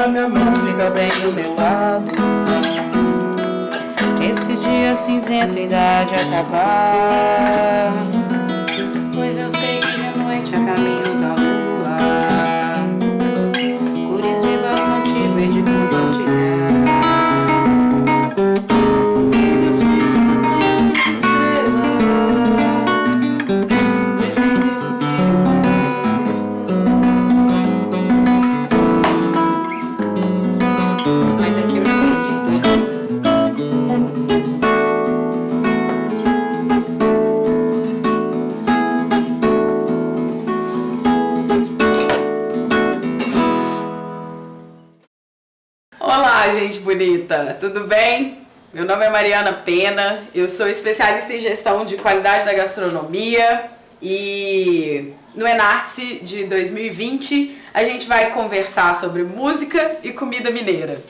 Minha mão fica bem do meu lado. Esse dia cinzento ainda de acabar, pois eu sei que de noite a caminho da lua, cores vivas contigo e de compartilhar. Siga sonhando nas estrelas, pois em teu Olá, gente bonita, tudo bem? Meu nome é Mariana Pena, eu sou especialista em gestão de qualidade da gastronomia e no Enarte de 2020 a gente vai conversar sobre música e comida mineira.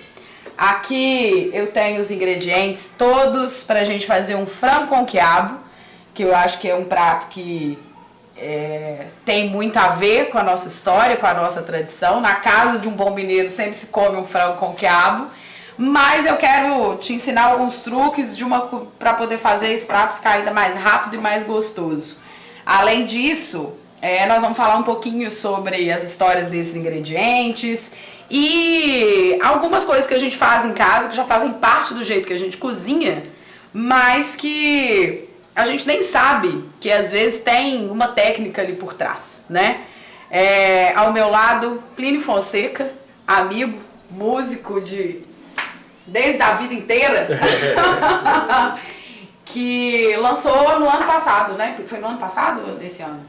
Aqui eu tenho os ingredientes todos para a gente fazer um frango com quiabo, que eu acho que é um prato que tem muito a ver com a nossa história, com a nossa tradição. Na casa de um bom mineiro sempre se come um frango com quiabo, mas eu quero te ensinar alguns truques para poder fazer esse prato ficar ainda mais rápido e mais gostoso. Além disso, nós vamos falar um pouquinho sobre as histórias desses ingredientes e algumas coisas que a gente faz em casa que já fazem parte do jeito que a gente cozinha, mas que a gente nem sabe que às vezes tem uma técnica ali por trás, né? Ao meu lado, Plínio Fonseca, amigo, músico desde a vida inteira, que lançou no ano passado, né? Foi no ano passado ou desse ano?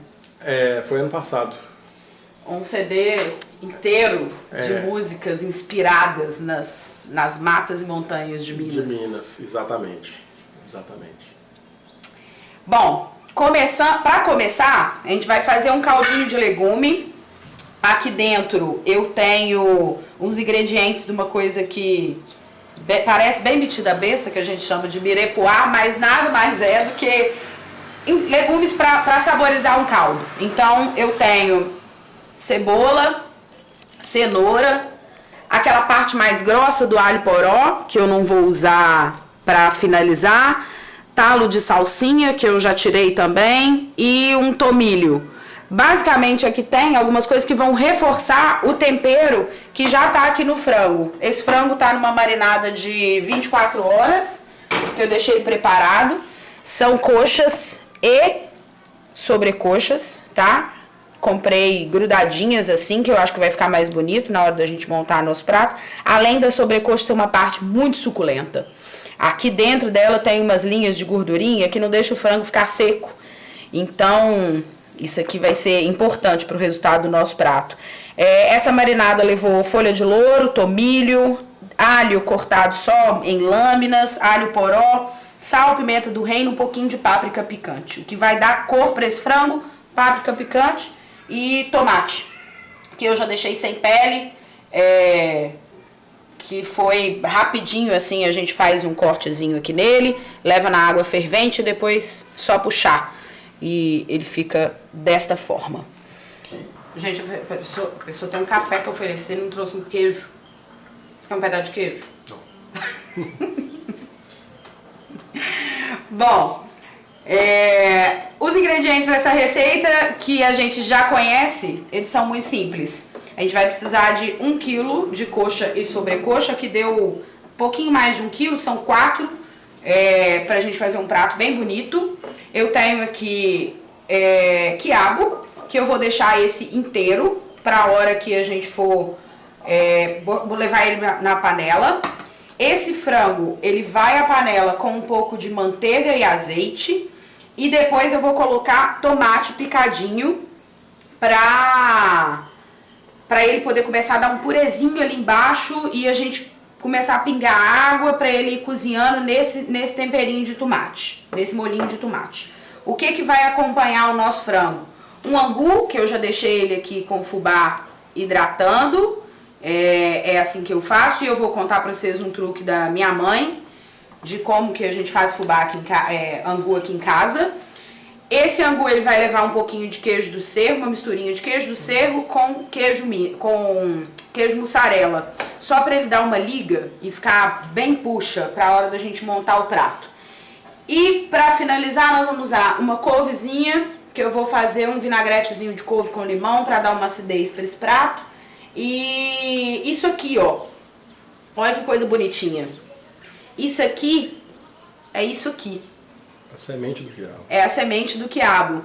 Foi ano passado. Um CD inteiro de músicas inspiradas nas matas e montanhas de Minas. De Minas, exatamente. Bom, para começar, a gente vai fazer um caldinho de legume. Aqui dentro eu tenho uns ingredientes de uma coisa que parece bem metida besta, que a gente chama de mirepoix, mas nada mais é do que legumes para saborizar um caldo. Então eu tenho cebola, cenoura, aquela parte mais grossa do alho poró, que eu não vou usar para finalizar, talo de salsinha, que eu já tirei também, e um tomilho. Basicamente aqui tem algumas coisas que vão reforçar o tempero que já tá aqui no frango. Esse frango tá numa marinada de 24 horas, que eu deixei preparado. São coxas e sobrecoxas, tá? Comprei grudadinhas assim, que eu acho que vai ficar mais bonito na hora da gente montar nosso prato. Além da sobrecoxa ter uma parte muito suculenta. Aqui dentro dela tem umas linhas de gordurinha que não deixa o frango ficar seco. Então, isso aqui vai ser importante para o resultado do nosso prato. Essa marinada levou folha de louro, tomilho, alho cortado só em lâminas, alho poró, sal, pimenta do reino, um pouquinho de páprica picante. O que vai dar cor para esse frango, páprica picante e tomate, que eu já deixei sem pele, que foi rapidinho assim, a gente faz um cortezinho aqui nele, leva na água fervente e depois só puxar. E ele fica desta forma. Gente, a pessoa tem um café pra oferecer e não trouxe um queijo. Você quer um pedaço de queijo? Não. Bom, os ingredientes para essa receita que a gente já conhece, eles são muito simples. A gente vai precisar de 1 kg de coxa e sobrecoxa, que deu um pouquinho mais de 1 kg, são 4, pra gente fazer um prato bem bonito. Eu tenho aqui quiabo, que eu vou deixar esse inteiro para a hora que a gente for, vou levar ele na panela. Esse frango, ele vai à panela com um pouco de manteiga e azeite. E depois eu vou colocar tomate picadinho para ele poder começar a dar um purezinho ali embaixo e a gente começar a pingar água para ele ir cozinhando nesse temperinho de tomate, nesse molhinho de tomate. o que que vai acompanhar o nosso frango? Um angu, que eu já deixei ele aqui com fubá hidratando, é assim que eu faço, e eu vou contar pra vocês um truque da minha mãe, de como que a gente faz fubá aqui angu aqui em casa. Esse angu ele vai levar um pouquinho de queijo do cerro, uma misturinha de queijo do cerro com queijo mussarela, só para ele dar uma liga e ficar bem puxa para a hora da gente montar o prato. E para finalizar nós vamos usar uma couvezinha, que eu vou fazer um vinagretezinho de couve com limão para dar uma acidez para esse prato. E isso aqui, ó, olha que coisa bonitinha. Isso aqui é isso aqui. A semente do quiabo. É a semente do quiabo,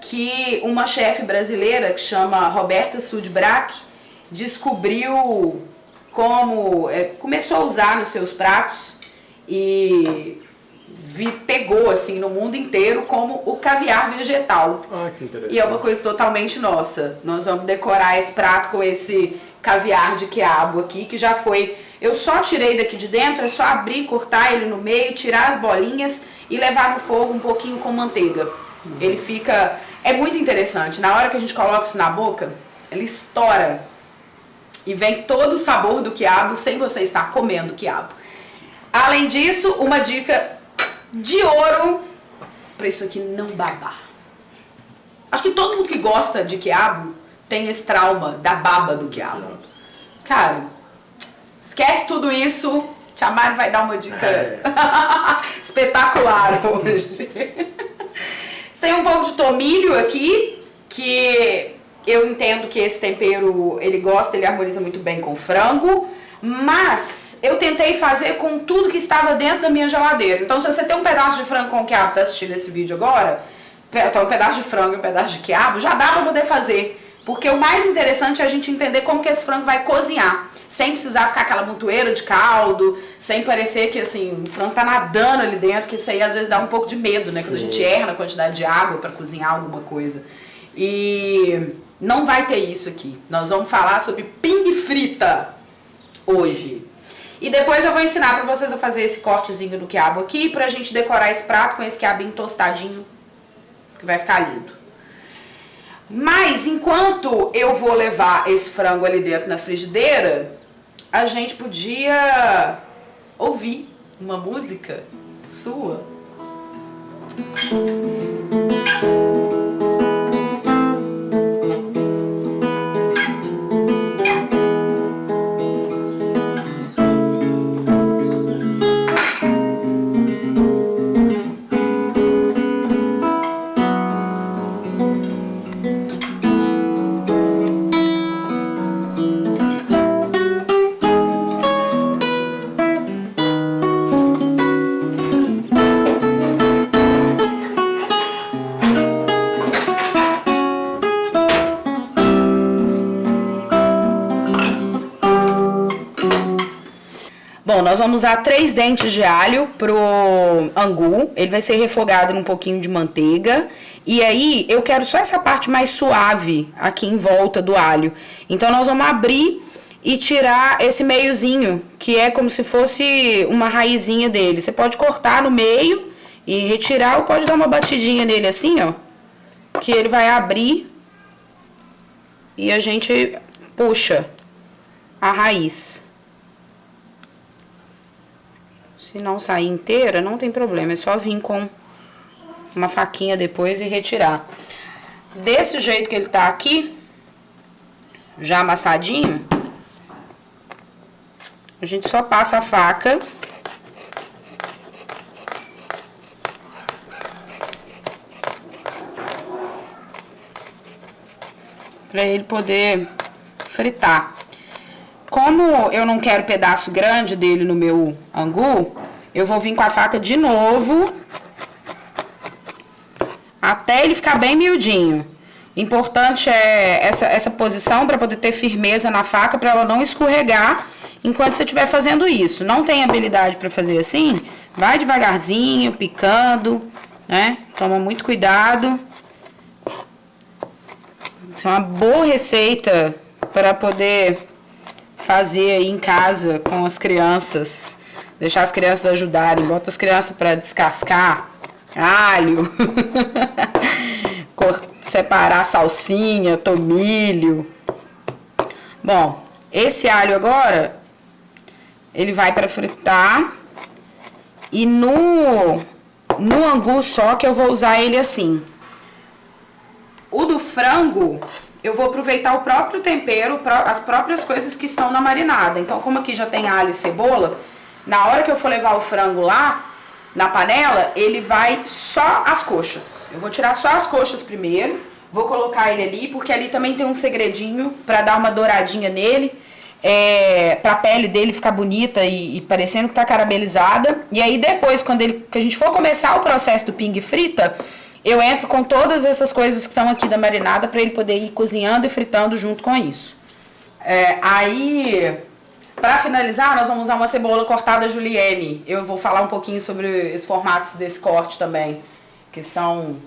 que uma chefe brasileira que chama Roberta Sudbrack descobriu como, começou a usar nos seus pratos e pegou assim no mundo inteiro como o caviar vegetal. Ah, que interessante. E é uma coisa totalmente nossa. Nós vamos decorar esse prato com esse caviar de quiabo aqui, que já foi... Eu só tirei daqui de dentro, é só abrir, cortar ele no meio, tirar as bolinhas e levar no fogo um pouquinho com manteiga. Ele fica... É muito interessante. Na hora que a gente coloca isso na boca, ele estoura. E vem todo o sabor do quiabo sem você estar comendo quiabo. Além disso, uma dica de ouro para isso aqui não babar. Acho que todo mundo que gosta de quiabo tem esse trauma da baba do quiabo. Cara, esquece tudo isso. Tia Mari vai dar uma dica espetacular hoje. Tem um pouco de tomilho aqui, que eu entendo que esse tempero ele gosta, ele harmoniza muito bem com frango. Mas eu tentei fazer com tudo que estava dentro da minha geladeira. Então se você tem um pedaço de frango com quiabo, tá assistindo esse vídeo agora, um pedaço de frango e um pedaço de quiabo, já dá pra poder fazer. Porque o mais interessante é a gente entender como que esse frango vai cozinhar. Sem precisar ficar aquela montoeira de caldo, sem parecer que assim, o frango tá nadando ali dentro, que isso aí às vezes dá um pouco de medo, né? Quando a gente erra na quantidade de água pra cozinhar alguma coisa. E não vai ter isso aqui. Nós vamos falar sobre pingue frita hoje. E depois eu vou ensinar pra vocês a fazer esse cortezinho do quiabo aqui, pra gente decorar esse prato com esse quiabinho tostadinho, que vai ficar lindo. Mas enquanto eu vou levar esse frango ali dentro na frigideira, a gente podia ouvir uma música sua. Bom, nós vamos usar 3 dentes de alho pro angu. Ele vai ser refogado num pouquinho de manteiga. E aí, eu quero só essa parte mais suave aqui em volta do alho. Então, nós vamos abrir e tirar esse meiozinho, que é como se fosse uma raizinha dele. Você pode cortar no meio e retirar, ou pode dar uma batidinha nele assim, ó. Que ele vai abrir e a gente puxa a raiz. Se não sair inteira, não tem problema, é só vir com uma faquinha depois e retirar. Desse jeito que ele tá aqui, já amassadinho, a gente só passa a faca para ele poder fritar. Como eu não quero pedaço grande dele no meu angu, eu vou vir com a faca de novo até ele ficar bem miudinho. Importante é essa posição para poder ter firmeza na faca, para ela não escorregar enquanto você estiver fazendo isso. Não tem habilidade para fazer assim? Vai devagarzinho, picando, né? Toma muito cuidado. Isso é uma boa receita para poder fazer aí em casa com as crianças. Deixar as crianças ajudarem. Bota as crianças para descascar alho, separar a salsinha, tomilho. Bom, esse alho agora, ele vai para fritar. E no angu só que eu vou usar ele assim. O do frango, eu vou aproveitar o próprio tempero, as próprias coisas que estão na marinada. Então, como aqui já tem alho e cebola, na hora que eu for levar o frango lá, na panela, ele vai só as coxas. Eu vou tirar só as coxas primeiro, vou colocar ele ali, porque ali também tem um segredinho pra dar uma douradinha nele, pra pele dele ficar bonita e parecendo que tá caramelizada. E aí depois, que a gente for começar o processo do pingue frita, eu entro com todas essas coisas que estão aqui da marinada pra ele poder ir cozinhando e fritando junto com isso. Aí, pra finalizar, nós vamos usar uma cebola cortada julienne. Eu vou falar um pouquinho sobre os formatos desse corte também, que são...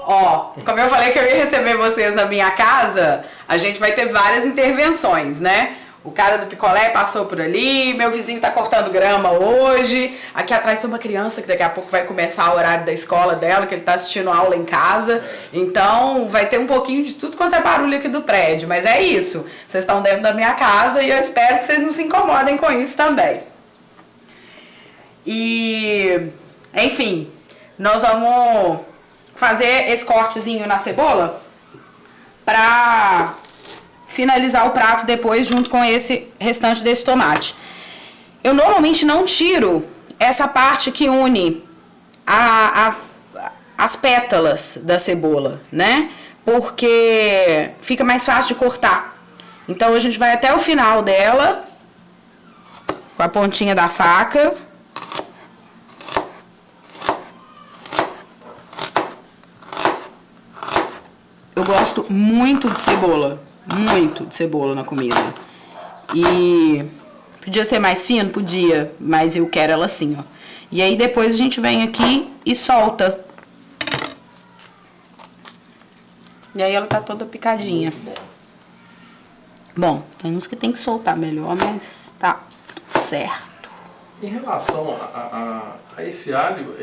Ó, como eu falei que eu ia receber vocês na minha casa, a gente vai ter várias intervenções, né? O cara do picolé passou por ali, meu vizinho tá cortando grama hoje, aqui atrás tem uma criança que daqui a pouco vai começar o horário da escola dela, que ele tá assistindo aula em casa, então vai ter um pouquinho de tudo quanto é barulho aqui do prédio, mas é isso, vocês estão dentro da minha casa e eu espero que vocês não se incomodem com isso também. E, enfim, nós vamos fazer esse cortezinho na cebola pra finalizar o prato depois junto com esse restante desse tomate. Eu normalmente não tiro essa parte que une as pétalas da cebola, né? Porque fica mais fácil de cortar. Então a gente vai até o final dela com a pontinha da faca. Eu gosto muito de cebola na comida. E podia ser mais fino? Podia, mas eu quero ela assim, ó. E aí depois a gente vem aqui e solta. E aí ela tá toda picadinha. Bom, tem uns que tem que soltar melhor, mas tá tudo certo. Em relação a esse alho,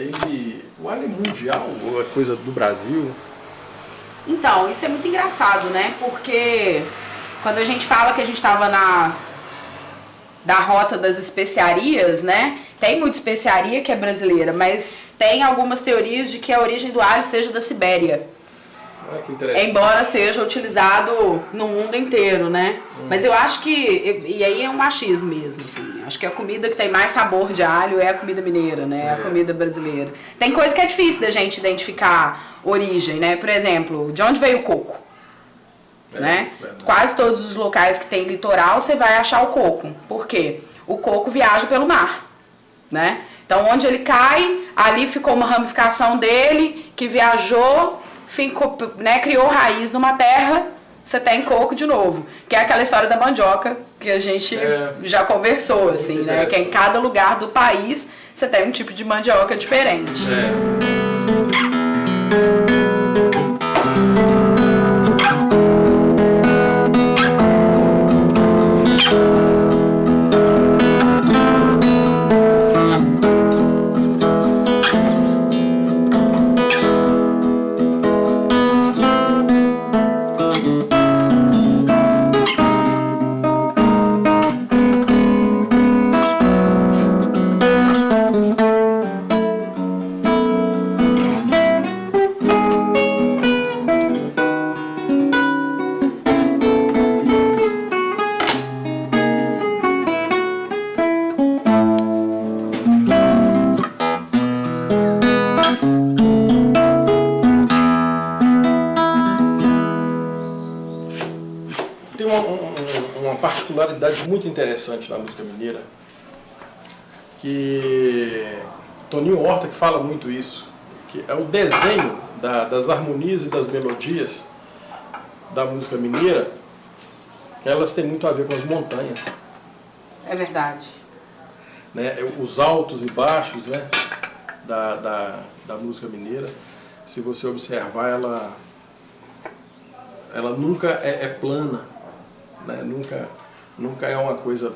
o alho é mundial ou é coisa do Brasil? Então, isso é muito engraçado, né? Porque quando a gente fala que a gente estava da rota das especiarias, né? Tem muita especiaria que é brasileira, mas tem algumas teorias de que a origem do alho seja da Sibéria. Ah, que interessante. Embora seja utilizado no mundo inteiro, né? Mas eu acho que, e aí é um machismo mesmo, assim. Acho que a comida que tem mais sabor de alho é a comida mineira, né? A comida brasileira. Tem coisa que é difícil da gente identificar origem, né? Por exemplo, de onde veio o coco? Né? Quase todos os locais que tem litoral você vai achar o coco. Por quê? O coco viaja pelo mar, né? Então onde ele cai, ali ficou uma ramificação dele que viajou, ficou, né, criou raiz numa terra, você tem coco de novo. Que é aquela história da mandioca que a gente já conversou, assim, né? Que em cada lugar do país você tem um tipo de mandioca diferente. Tem uma particularidade muito interessante na música mineira, que Toninho Horta que fala muito isso, que é o desenho das harmonias e das melodias da música mineira, elas têm muito a ver com as montanhas. É verdade. Né? Os altos e baixos, né, da música mineira, se você observar, ela nunca é plana, né? Nunca é uma coisa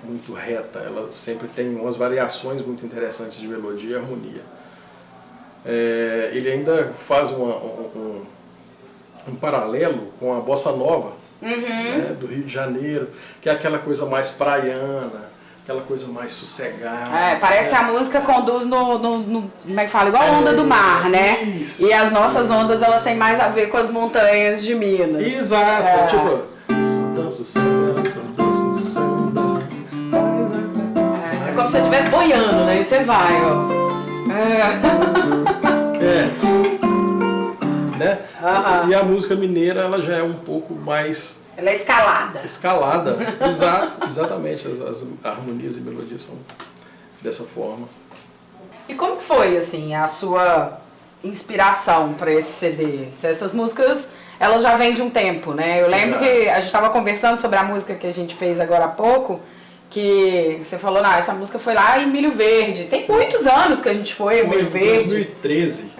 muito reta, ela sempre tem umas variações muito interessantes de melodia e harmonia. Ele ainda faz um paralelo com a bossa nova, né, do Rio de Janeiro, que é aquela coisa mais praiana, aquela coisa mais sossegada. Parece que a música conduz no como é que fala? Igual a onda do mar, né? Isso. E as nossas ondas, elas têm mais a ver com as montanhas de Minas. Exato, tipo, só danço samba, só danço samba. É como se você estivesse boiando, né? E você vai, ó. Né? E a música mineira, ela já é um pouco mais... Ela é escalada. Escalada, exatamente. As harmonias e melodias são dessa forma. E como que foi, assim, a sua inspiração para esse CD? Essas músicas, elas já vêm de um tempo, né? Eu lembro que a gente estava conversando sobre a música que a gente fez agora há pouco, que você falou, essa música foi lá em Milho Verde. Tem muitos anos que a gente foi em Milho Verde. 2013.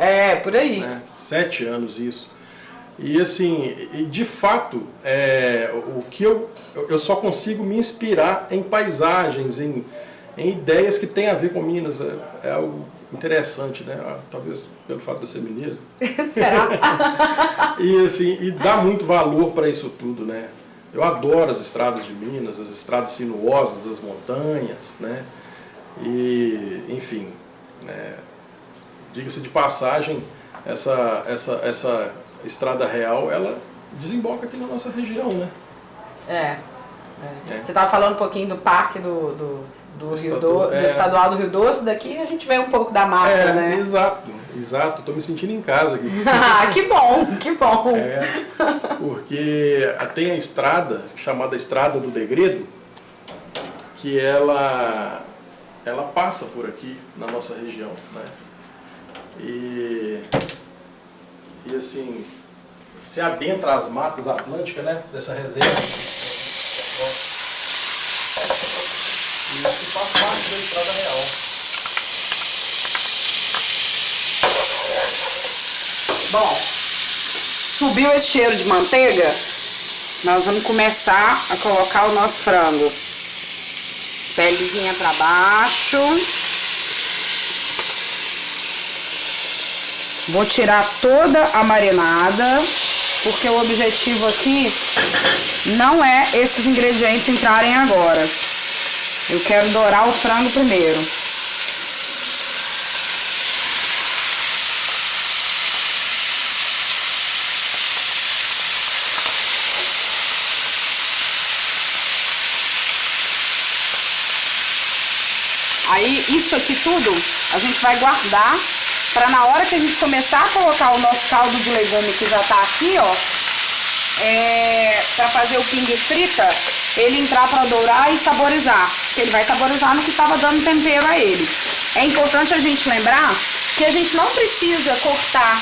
Por aí. Né? 7 anos isso. E assim, de fato, o que eu só consigo me inspirar em paisagens, em ideias que têm a ver com Minas. É algo interessante, né? Talvez pelo fato de eu ser mineiro. Será? E assim, e dá muito valor para isso tudo, né? Eu adoro as estradas de Minas, as estradas sinuosas das montanhas, né? E, enfim, né? Diga-se de passagem, essa estrada real, ela desemboca aqui na nossa região, né? Você estava falando um pouquinho do parque do estadual do Rio Doce, daqui a gente vê um pouco da mata, né? Exato, tô me sentindo em casa aqui. Que bom! Porque tem a estrada, chamada Estrada do Degredo, que ela passa por aqui, na nossa região, né? E assim, se adentra as matas atlânticas, né, dessa reserva. E isso faz parte da estrada real. Bom, subiu esse cheiro de manteiga, nós vamos começar a colocar o nosso frango. Pelezinha pra baixo. Vou tirar toda a marinada, porque o objetivo aqui não é esses ingredientes entrarem agora. Eu quero dourar o frango primeiro. Aí, isso aqui tudo, a gente vai guardar para na hora que a gente começar a colocar o nosso caldo de legume que já tá aqui, ó, para fazer o pingue frita, ele entrar para dourar e saborizar, porque ele vai saborizar no que estava dando tempero a ele. É importante a gente lembrar que a gente não precisa cortar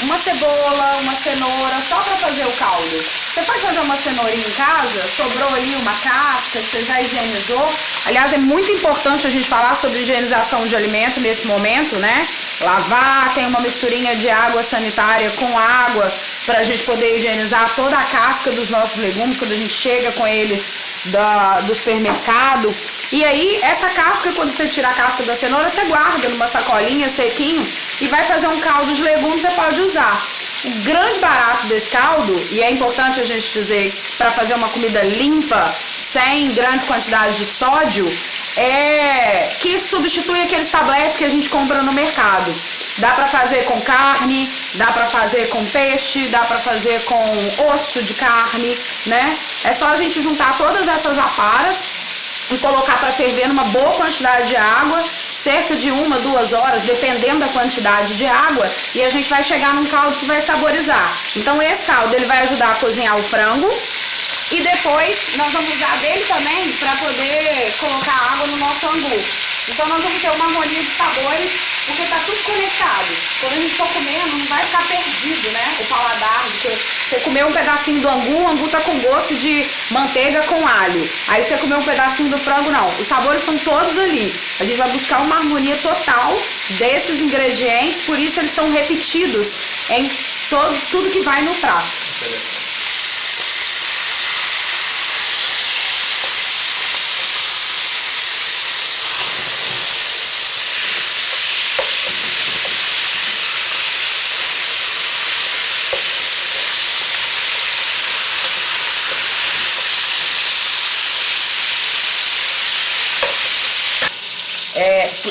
uma cebola, uma cenoura só para fazer o caldo. Você pode fazer uma cenourinha em casa, sobrou ali uma casca, você já higienizou. Aliás, é muito importante a gente falar sobre higienização de alimento nesse momento, né? Lavar, tem uma misturinha de água sanitária com água para a gente poder higienizar toda a casca dos nossos legumes quando a gente chega com eles do supermercado. E aí, essa casca, quando você tira a casca da cenoura, você guarda numa sacolinha sequinho e vai fazer um caldo de legumes, você pode usar. O grande barato desse caldo, e é importante a gente dizer, para fazer uma comida limpa, sem grandes quantidades de sódio, é que substitui aqueles tabletes que a gente compra no mercado. Dá pra fazer com carne, dá pra fazer com peixe, dá pra fazer com osso de carne, né? É só a gente juntar todas essas aparas e colocar para ferver numa boa quantidade de água, cerca de 1, 2 horas, dependendo da quantidade de água, e a gente vai chegar num caldo que vai saborizar. Então esse caldo ele vai ajudar a cozinhar o frango, e depois nós vamos usar dele também para poder colocar água no nosso angu. Então nós vamos ter uma harmonia de sabores, porque tá tudo conectado. Quando a gente for comendo, não vai ficar perdido, né? O paladar, porque você comeu um pedacinho do angu, o angu tá com gosto de manteiga com alho. Aí você comeu um pedacinho do frango, não. Os sabores estão todos ali. A gente vai buscar uma harmonia total desses ingredientes, por isso eles são repetidos em tudo que vai no prato.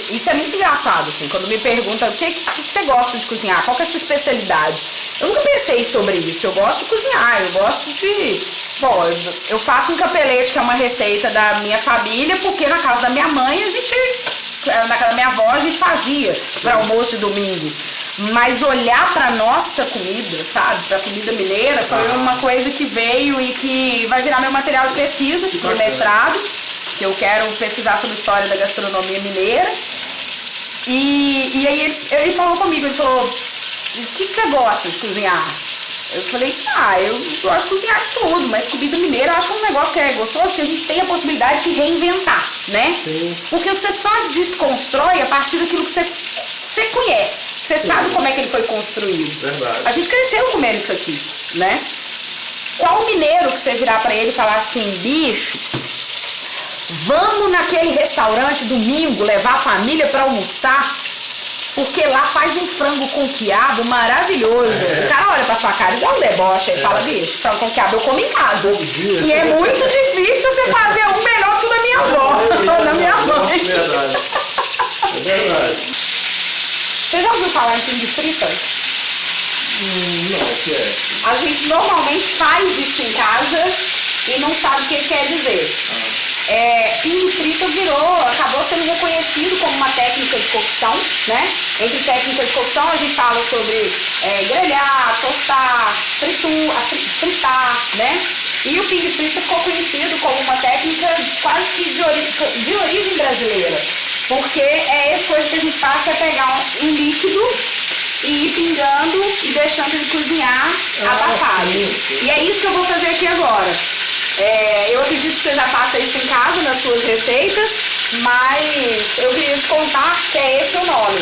Isso é muito engraçado, assim, quando me perguntam o que você gosta de cozinhar, qual que é a sua especialidade? Eu nunca pensei sobre isso, eu gosto de cozinhar, eu gosto de... Bom, eu faço um capelete, que é uma receita da minha família, porque na casa da minha mãe, na casa da minha avó, a gente fazia para almoço de domingo. Mas olhar pra nossa comida, sabe, pra comida mineira, foi uma coisa que veio e que vai virar meu material de pesquisa, de mestrado, que eu quero pesquisar sobre a história da gastronomia mineira. E aí ele falou comigo, ele falou, o que você gosta de cozinhar? Eu falei, eu gosto de cozinhar de tudo, mas comida mineira eu acho um negócio que é gostoso, que a gente tem a possibilidade de se reinventar, né? Sim. Porque você só desconstrói a partir daquilo que você conhece. Você sabe como é que ele foi construído. Verdade. A gente cresceu comendo isso aqui, né? Qual mineiro que você virar pra ele e falar assim, bicho, vamos naquele restaurante domingo levar a família pra almoçar? Porque lá faz um frango com quiabo maravilhoso. O cara olha pra sua cara e dá um deboche e fala, bicho, frango com quiabo eu como em casa. E é muito difícil você fazer um melhor que o da minha avó, ou da minha mãe. É verdade. É verdade. Você já ouviu falar em pingue frita? Não, o que é? A gente normalmente faz isso em casa e não sabe o que quer dizer. Pingue frita acabou sendo reconhecido como uma técnica de cocção, né? Entre técnicas de cocção a gente fala sobre grelhar, tostar, fritar, né? E o pingue frita ficou conhecido como uma técnica quase que de origem brasileira. Porque essa coisa que a gente faz, é pegar um líquido e ir pingando e deixando ele cozinhar abafado. E é isso que eu vou fazer aqui agora. Eu acredito que você já faça isso em casa, nas suas receitas, mas eu queria te contar que é esse o nome.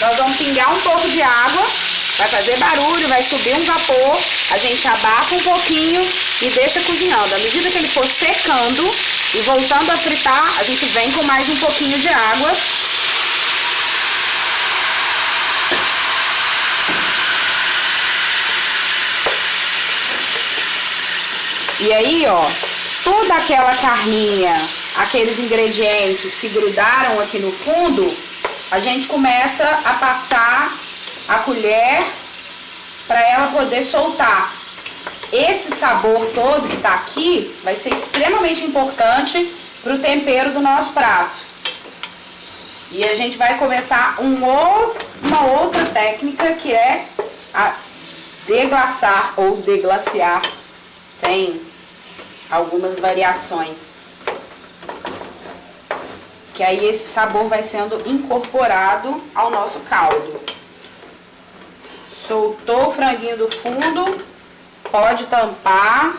Nós vamos pingar um pouco de água, vai fazer barulho, vai subir um vapor, a gente abafa um pouquinho e deixa cozinhando. À medida que ele for secando e voltando a fritar, a gente vem com mais um pouquinho de água. E aí, ó, toda aquela carninha, aqueles ingredientes que grudaram aqui no fundo, a gente começa a passar a colher para ela poder soltar. Esse sabor todo que tá aqui vai ser extremamente importante pro tempero do nosso prato. E a gente vai começar uma outra técnica, que é a deglaçar ou deglaciar. Tem algumas variações. Que aí esse sabor vai sendo incorporado ao nosso caldo. Soltou o franguinho do fundo, pode tampar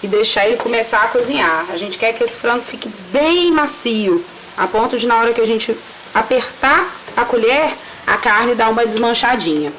e deixar ele começar a cozinhar. A gente quer que esse frango fique bem macio, a ponto de, na hora que a gente apertar a colher, a carne dar uma desmanchadinha.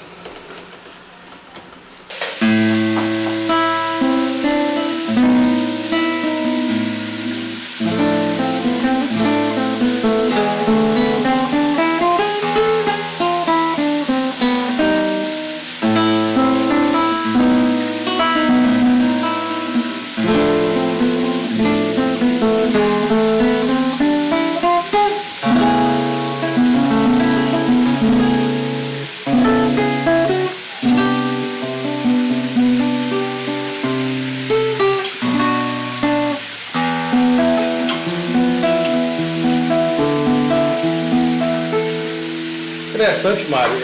Interessante, Mário,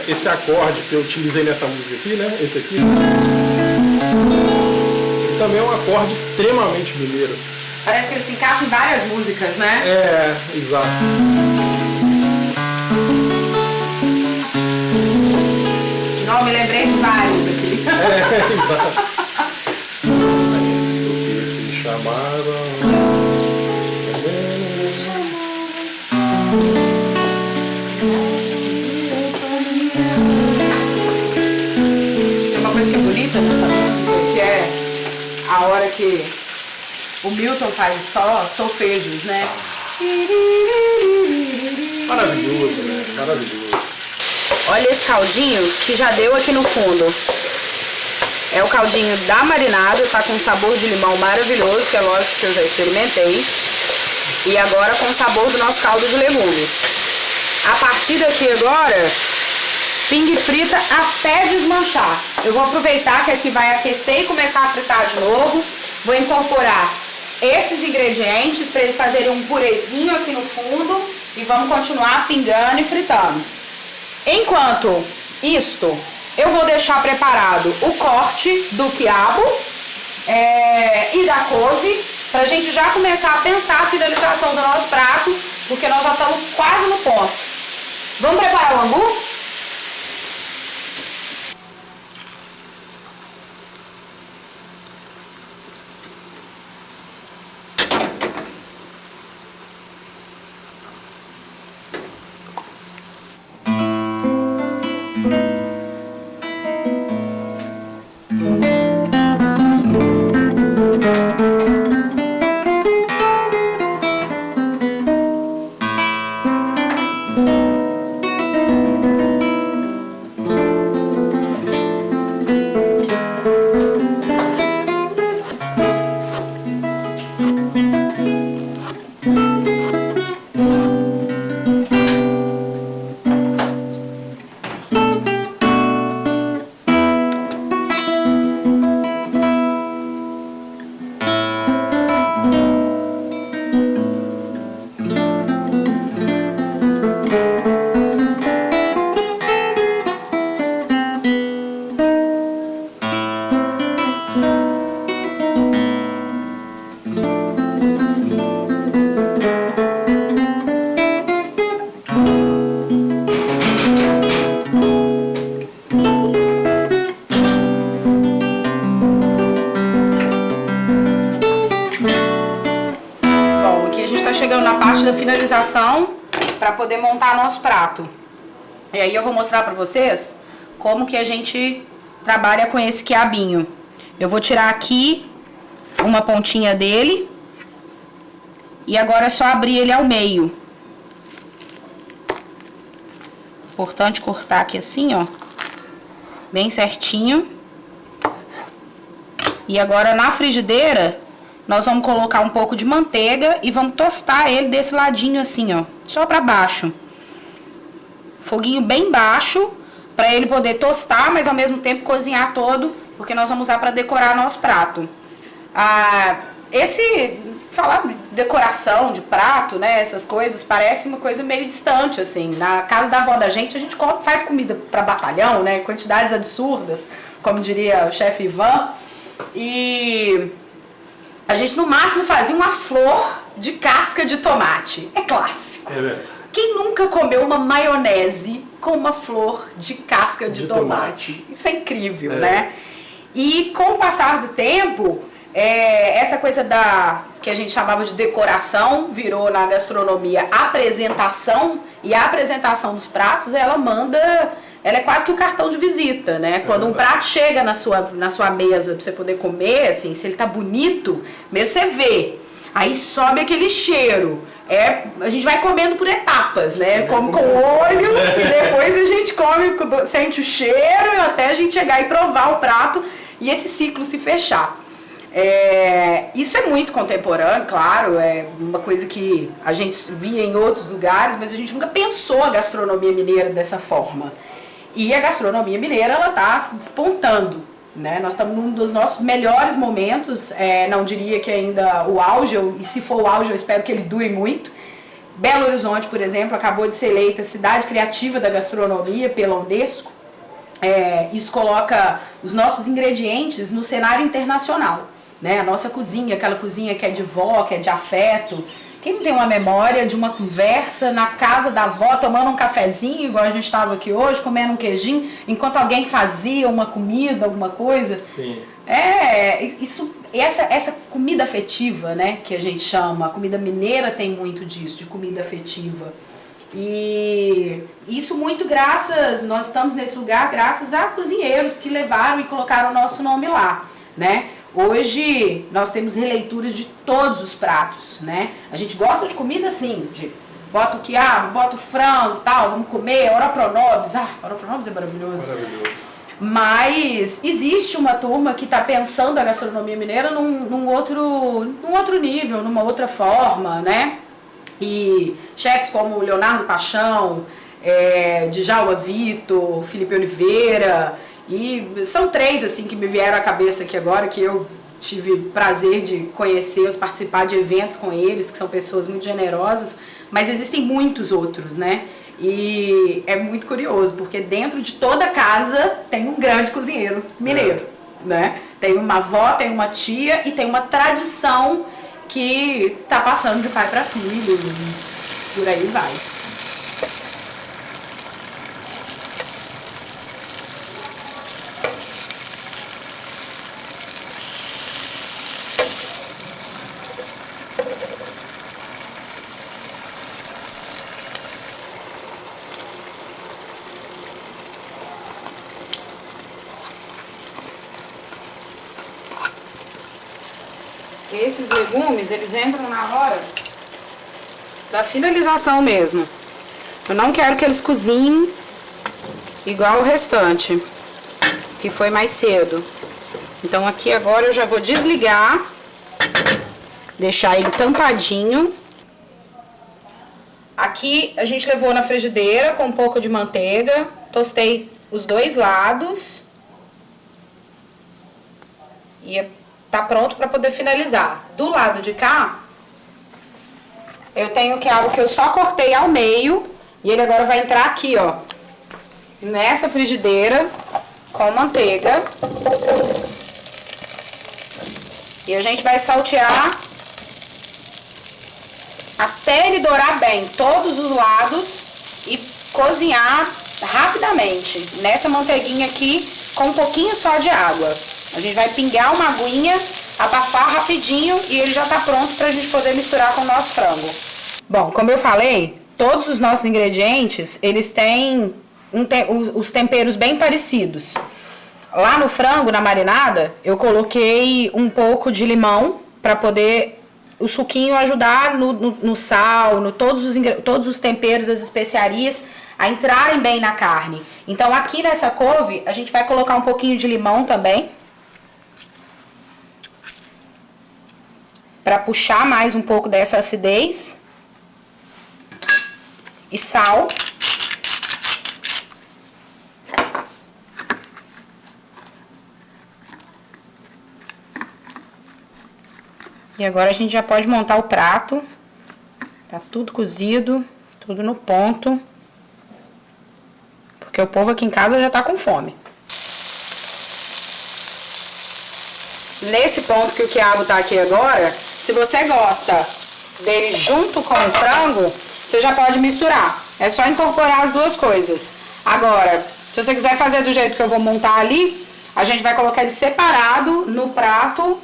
esse acorde que eu utilizei nessa música aqui, né? Esse aqui, também é um acorde extremamente mineiro. Parece que ele se encaixa em várias músicas, né? Exato. Não, me lembrei de vários aqui. Exato. Se chamaram... Que é bonita nessa música, que é a hora que o Milton faz só solfejos, né? Maravilhoso, né? Maravilhoso. Olha esse caldinho que já deu aqui no fundo. É o caldinho da marinada, tá com um sabor de limão maravilhoso, que é lógico que eu já experimentei. E agora com o sabor do nosso caldo de legumes. A partir daqui agora, pingue frita até desmanchar. Eu vou aproveitar que aqui vai aquecer e começar a fritar de novo. Vou incorporar esses ingredientes para eles fazerem um purezinho aqui no fundo e vamos continuar pingando e fritando. Enquanto isto, eu vou deixar preparado o corte do quiabo e da couve, pra gente já começar a pensar a finalização do nosso prato, porque nós já estamos quase no ponto. Vamos preparar o angu? Chegando na parte da finalização para poder montar nosso prato. E aí eu vou mostrar para vocês como que a gente trabalha com esse quiabinho. Eu vou tirar aqui uma pontinha dele e agora é só abrir ele ao meio. Importante cortar aqui assim, ó, bem certinho. E agora na frigideira nós vamos colocar um pouco de manteiga e vamos tostar ele desse ladinho assim, ó, só pra baixo. Foguinho bem baixo, pra ele poder tostar, mas ao mesmo tempo cozinhar todo, porque nós vamos usar pra decorar nosso prato. Falar de decoração de prato, né, essas coisas, parece uma coisa meio distante, assim. Na casa da avó da gente, a gente faz comida pra batalhão, né, quantidades absurdas, como diria o chefe Ivan, e a gente no máximo fazia uma flor de casca de tomate. É clássico. Quem nunca comeu uma maionese com uma flor de casca de tomate? Isso é incrível, né? E com o passar do tempo, essa coisa que a gente chamava de decoração virou na gastronomia apresentação, e a apresentação dos pratos, ela é quase que o cartão de visita, né? Quando um prato chega na sua mesa pra você poder comer, assim, se ele tá bonito, primeiro você vê, aí sobe aquele cheiro. A gente vai comendo por etapas, né? Come com o olho e depois a gente come, sente o cheiro até a gente chegar e provar o prato e esse ciclo se fechar. Isso é muito contemporâneo, claro, é uma coisa que a gente via em outros lugares, mas a gente nunca pensou a gastronomia mineira dessa forma. E a gastronomia mineira, ela está se despontando, né? Nós estamos num dos nossos melhores momentos, não diria que ainda o auge, e se for o auge eu espero que ele dure muito. Belo Horizonte, por exemplo, acabou de ser eleita cidade criativa da gastronomia pela Unesco. Isso coloca os nossos ingredientes no cenário internacional, né? A nossa cozinha, aquela cozinha que é de vó, que é de afeto. Quem não tem uma memória de uma conversa na casa da avó, tomando um cafezinho, igual a gente estava aqui hoje, comendo um queijinho, enquanto alguém fazia uma comida, alguma coisa? Sim. Essa comida afetiva, né, que a gente chama, a comida mineira tem muito disso, de comida afetiva. E isso muito nós estamos nesse lugar graças a cozinheiros que levaram e colocaram o nosso nome lá, né? Hoje nós temos releituras de todos os pratos, né? A gente gosta de comida assim, bota o quiabo, bota o frango, tal, vamos comer, ora pronobis. Ora pronobis é maravilhoso. Mas existe uma turma que está pensando a gastronomia mineira num outro nível, numa outra forma, né? E chefes como Leonardo Paixão, Djalma Vitor, Felipe Oliveira, e são 3 assim que me vieram à cabeça aqui agora, que eu tive prazer de conhecê-los, participar de eventos com eles, que são pessoas muito generosas, mas existem muitos outros, né? E é muito curioso, porque dentro de toda casa tem um grande cozinheiro mineiro, né? Tem uma avó, tem uma tia e tem uma tradição que tá passando de pai para filho, e por aí vai. Esses legumes, eles entram na hora da finalização mesmo. Eu não quero que eles cozinhem igual o restante, que foi mais cedo. Então aqui agora eu já vou desligar, deixar ele tampadinho. Aqui a gente levou na frigideira com um pouco de manteiga, tostei os 2 lados e tá pronto para poder finalizar. Do lado de cá, eu tenho o quiabo que eu só cortei ao meio. E ele agora vai entrar aqui, ó, nessa frigideira com manteiga. E a gente vai saltear até ele dourar bem todos os lados e cozinhar rapidamente nessa manteiguinha aqui com um pouquinho só de água. A gente vai pingar uma aguinha, abafar rapidinho e ele já tá pronto pra gente poder misturar com o nosso frango. Bom, como eu falei, todos os nossos ingredientes, eles têm os temperos bem parecidos. Lá no frango, na marinada, eu coloquei um pouco de limão pra poder o suquinho ajudar no sal, todos os temperos, as especiarias a entrarem bem na carne. Então aqui nessa couve, a gente vai colocar um pouquinho de limão também, para puxar mais um pouco dessa acidez. E sal. E agora a gente já pode montar o prato. Tá tudo cozido, tudo no ponto. Porque o povo aqui em casa já tá com fome. Nesse ponto que o quiabo tá aqui agora, se você gosta dele junto com o frango, você já pode misturar. É só incorporar as 2 coisas. Agora, se você quiser fazer do jeito que eu vou montar ali, a gente vai colocar ele separado no prato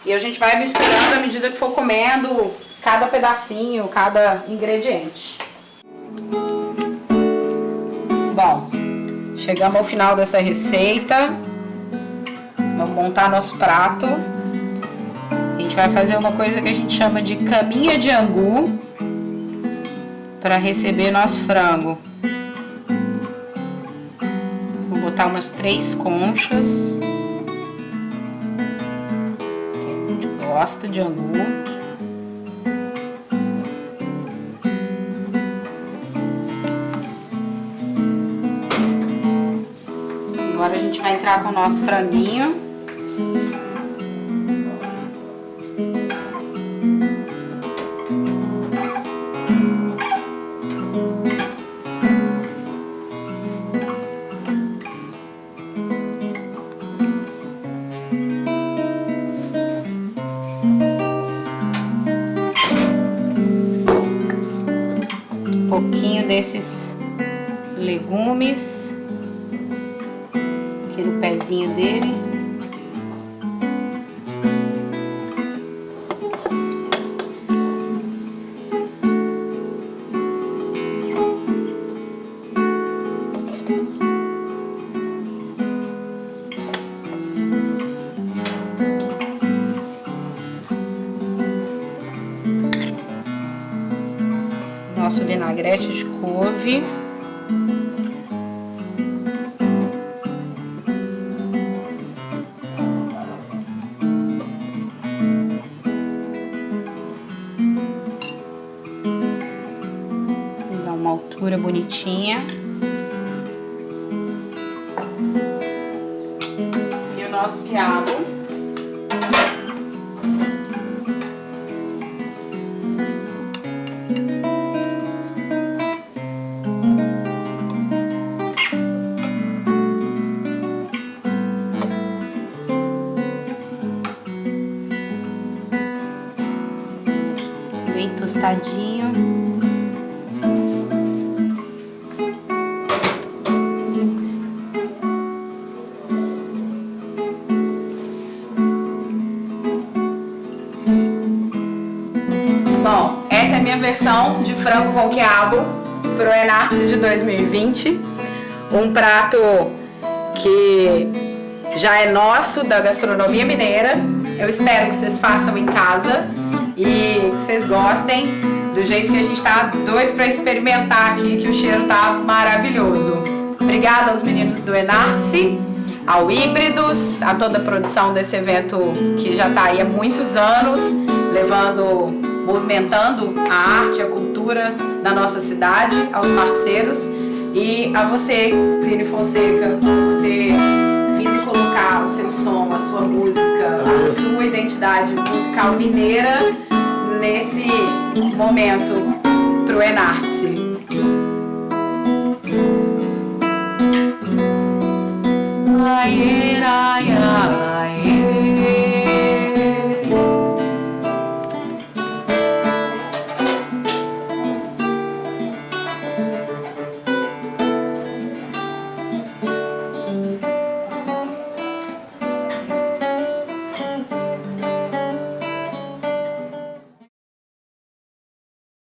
e a gente vai misturando à medida que for comendo cada pedacinho, cada ingrediente. Bom, chegamos ao final dessa receita. Vamos montar nosso prato. A gente vai fazer uma coisa que a gente chama de caminha de angu para receber nosso frango. Vou botar umas 3 conchas. A gente gosta de angu. Agora a gente vai entrar com o nosso franguinho. Um pouquinho desses legumes aqui no pezinho dele. Nosso vinagrete de couve. altura bonitinha. E o nosso quiabo. Bem tostadinho. Bom, essa é a minha versão de frango com quiabo pro Enarte de 2020. Um prato que já é nosso, da gastronomia mineira. Eu espero que vocês façam em casa e que vocês gostem do jeito que a gente tá doido para experimentar aqui, que o cheiro tá maravilhoso. Obrigada aos meninos do Enarte, ao Híbridos, a toda a produção desse evento que já tá aí há muitos anos, movimentando a arte, a cultura na nossa cidade, aos parceiros, e a você, Plínio Fonseca, por ter vindo colocar o seu som, a sua música, a sua identidade musical mineira nesse momento pro Enarte.